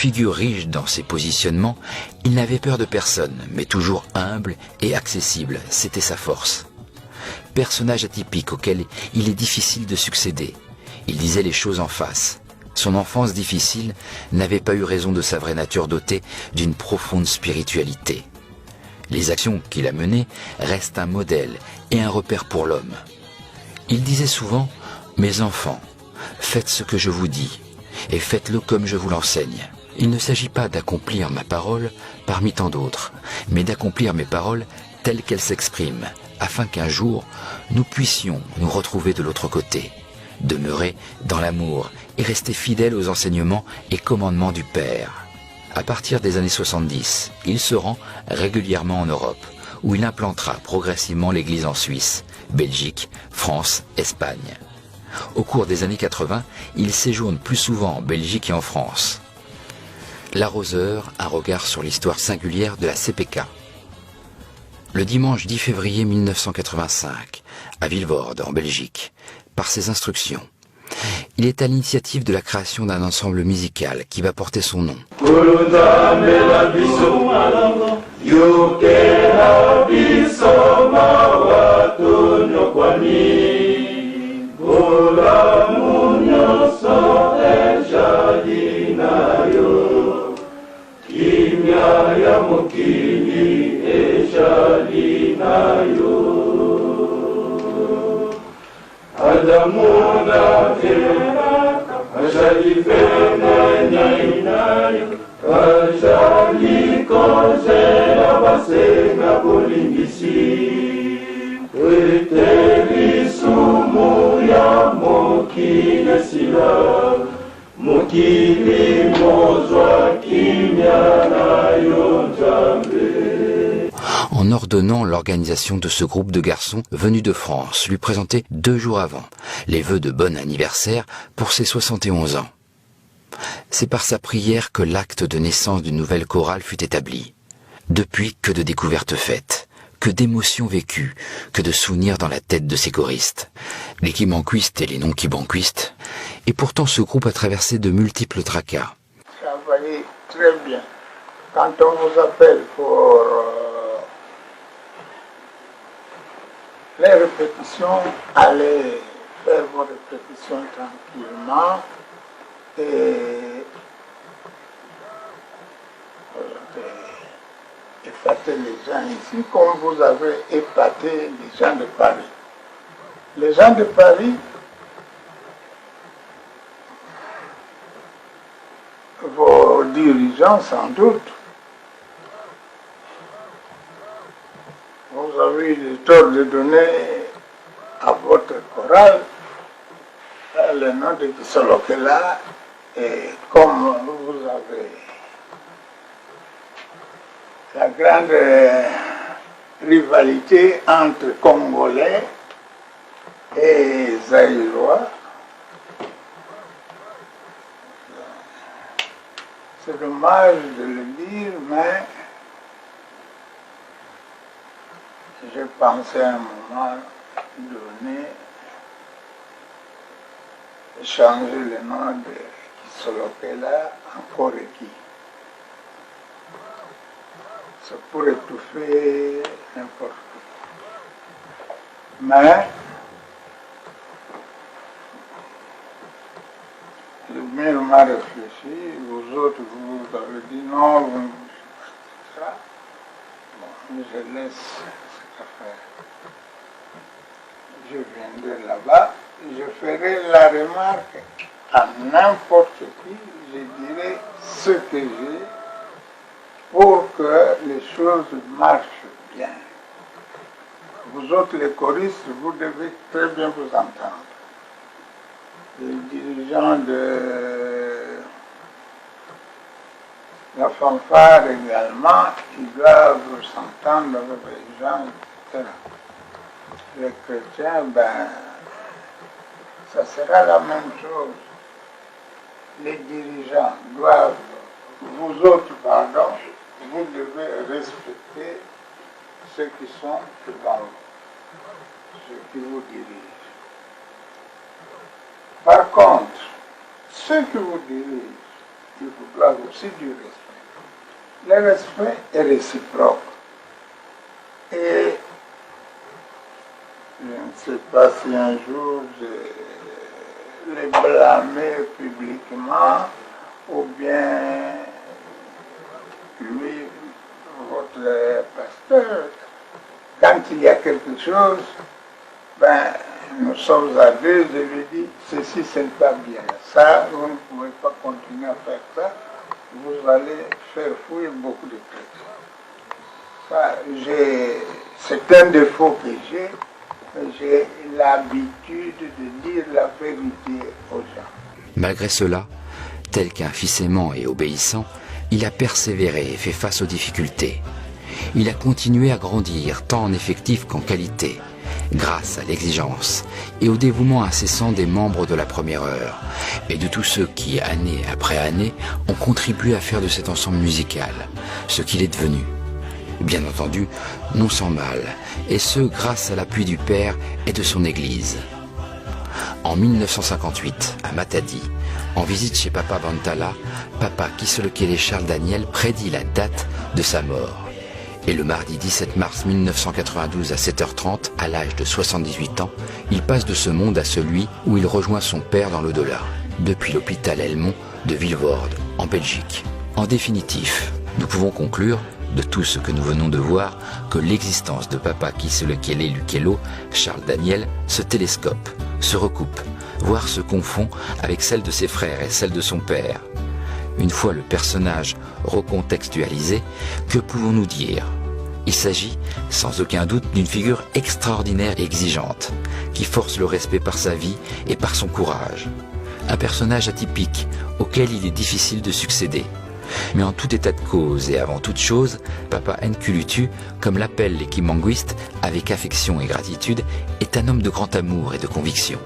Figure riche dans ses positionnements, il n'avait peur de personne, mais toujours humble et accessible, c'était sa force. Personnage atypique auquel il est difficile de succéder. Il disait les choses en face. Son enfance difficile n'avait pas eu raison de sa vraie nature dotée d'une profonde spiritualité. Les actions qu'il a menées restent un modèle et un repère pour l'homme. Il disait souvent « Mes enfants, faites ce que je vous dis, et faites-le comme je vous l'enseigne. Il ne s'agit pas d'accomplir ma parole parmi tant d'autres, mais d'accomplir mes paroles telles qu'elles s'expriment, afin qu'un jour, nous puissions nous retrouver de l'autre côté, demeurer dans l'amour et rester fidèles aux enseignements et commandements du Père. » À partir des années 70, il se rend régulièrement en Europe, où il implantera progressivement l'Église en Suisse, Belgique, France, Espagne. Au cours des années 80, il séjourne plus souvent en Belgique et en France. L'Arroseur, un regard sur l'histoire singulière de la CPK. Le dimanche 10 février 1985, à Vilvoorde, en Belgique, par ses instructions, il est à l'initiative de la création d'un ensemble musical qui va porter son nom. En ordonnant l'organisation de ce groupe de garçons venus de France, lui présenter 2 jours avant les vœux de bon anniversaire pour ses 71 ans. C'est par sa prière que l'acte de naissance d'une nouvelle chorale fut établi. Depuis, que de découvertes faites, que d'émotions vécues, que de souvenirs dans la tête de ses choristes, les qui-banquistes et les non-qui-banquistes. Et pourtant ce groupe a traversé de multiples tracas. Travaillez très bien. Quand on vous appelle pour les répétitions, allez faire vos répétitions tranquillement et épater les gens ici comme vous avez épaté les gens de Paris. Les gens de Paris, vos dirigeants sans doute, vous avez eu le tort de donner à votre chorale le nom de Kisolokela, et comme vous avez la grande rivalité entre Congolais et Zaïrois, c'est dommage de le dire, mais j'ai pensé à un moment donné changer le nom de Kisolokela en Koreki. C'est pour étouffer n'importe quoi. Mais le maire m'a réfléchi, vous autres, vous avez dit non, vous ne faites pas ça. Bon, je laisse cette affaire. Je viendrai là-bas, je ferai la remarque à n'importe qui, je dirai ce que j'ai pour que les choses marchent bien. Vous autres, les choristes, vous devez très bien vous entendre. Les dirigeants de la fanfare également, ils doivent s'entendre avec les gens, etc. Les chrétiens, ça sera la même chose. Les dirigeants doivent, vous autres, pardon, vous devez respecter ceux qui sont devant vous, ceux qui vous dirigent. Par contre, ceux qui vous dirigent, il faudra aussi du respect. Le respect est réciproque. Et je ne sais pas si un jour je les blâmer publiquement ou bien lui, votre pasteur, quand il y a quelque chose, ben, nous sommes à deux, je lui dis, ceci ce n'est pas bien. Ça, vous ne pouvez pas continuer à faire ça, vous allez faire fuir beaucoup de chrétiens. Ça, c'est un défaut que j'ai l'habitude de dire la vérité aux gens. Malgré cela, tel qu'un fils aimant et obéissant, il a persévéré et fait face aux difficultés. Il a continué à grandir tant en effectif qu'en qualité, grâce à l'exigence et au dévouement incessant des membres de la première heure et de tous ceux qui, année après année, ont contribué à faire de cet ensemble musical ce qu'il est devenu. Bien entendu, non sans mal, et ce grâce à l'appui du Père et de son Église. En 1958, à Matadi, en visite chez Papa Bantala, Papa Kiselekele Charles Daniel prédit la date de sa mort. Et le mardi 17 mars 1992 à 7h30, à l'âge de 78 ans, il passe de ce monde à celui où il rejoint son père dans l'au-delà, depuis l'hôpital Helmont de Vilvoorde, en Belgique. En définitif, nous pouvons conclure, de tout ce que nous venons de voir, que l'existence de Papa Kiselekele Lukelo, Charles Daniel, se télescope, se recoupe, voire se confond avec celle de ses frères et celle de son père. Une fois le personnage recontextualisé, que pouvons-nous dire? Il s'agit, sans aucun doute, d'une figure extraordinaire et exigeante, qui force le respect par sa vie et par son courage. Un personnage atypique, auquel il est difficile de succéder. Mais en tout état de cause et avant toute chose, Papa Nkulutu, comme l'appellent les Kimanguistes, avec affection et gratitude, est un homme de grand amour et de conviction.